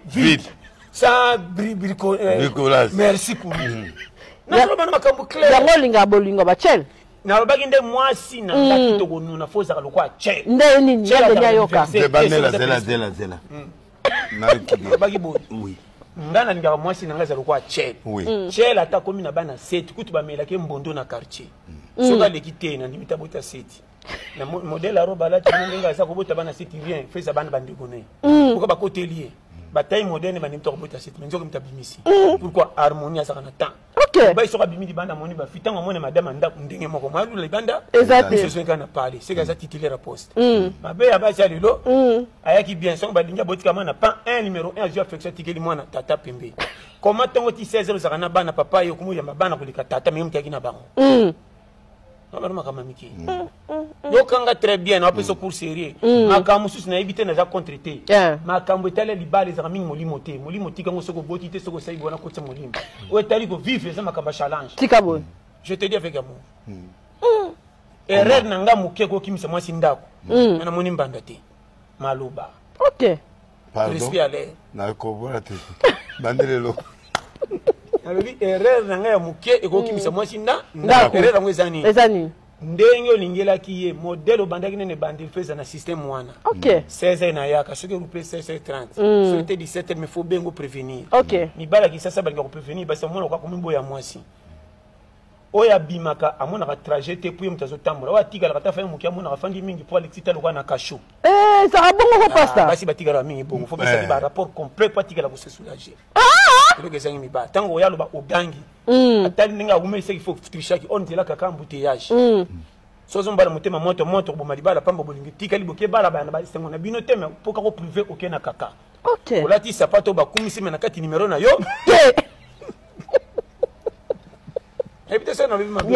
vite. Sans bricolage. Merci pour lui. Yango linga bolingo ba chel. Na baginde mwasi na ndaki to na foza ka lokwa chel. Nde nini nde yoka. Zela. Na bagi bo. Oui. Ngana linga mwasi na ngaza lokwa chel. Oui. Chel ata komi na bana 7 kutu ba melaki mbondo na quartier. Soka lekite na ndimita bota 7. Na modèle à roba là tu n'engages ça pour bana 7 vient fait ça bana bande connaît. Pourquoi ba côté lié? Bataille moderne bani to bota 7 mais nzoka mtabimisi. Pourquoi harmonie ça kana temps. OK. Ba isoka bimi di banda moni ba fitanga mona madame nda ndenge moko malu le banda. Exact. Je suis kana parler. C'est que ça titulaire à poste. Mabe ya ba cha lelo. Ayaki bien son ba linga botika mana pas un numéro 1 je affection tikeli mwana tata pembe. Comment tongo ti 16 0 zakana bana papa yo kumu ya mabana kulika tata même taki na bango. Yo kanga très bien on peut se cours sérieux makambo susu na éviter na za contreté makambo etale libale za mingi molimo te kango soko boti te soko sai bona kotsa molimo o etali ko vivre ça makambo challenge tika bon je te dis avec amour erreur nanga muke ko kimisa mwasi ndako na moni mbanda te maloba OK respect à l'air na ko bona te bandelelo alors erreur nanga ya muke eko kimisa mwasi ndako erreur ngo ezani ndenge olingela ki ye modèle obandaki nene bandi feza na système wana. OK. 16 na yaka soki rupe 16h30. Soki 17h mais faut bengo prévenir. OK. Mi bala ki sasa balinga ko prévenir basi mona kwa komimbo ya mwasi. Oya bimaka amona ka trajet pour mutazo tambola. Wa tigala kata fa mukia mona ka fandi mingi pour alexita lokwa na kasho. Ça va bongo ko pasta. Basi batigala mingi bongo faut basa ba rapport complet pour tigala ko se soulager. Le que zangi mi ba tango ya loba ogangi. Atali ninga umeli seki faut trichaki on tela kaka embouteillage. Sozo mbala mutema moto bo malibala pamba bolingi tikali boke bala bana ba sengo na bino tema poka ko privé aucun na kaka. OK. Olati sapato ba kumisi mena kati numéro na yo. Ebite ça na bibi mabi.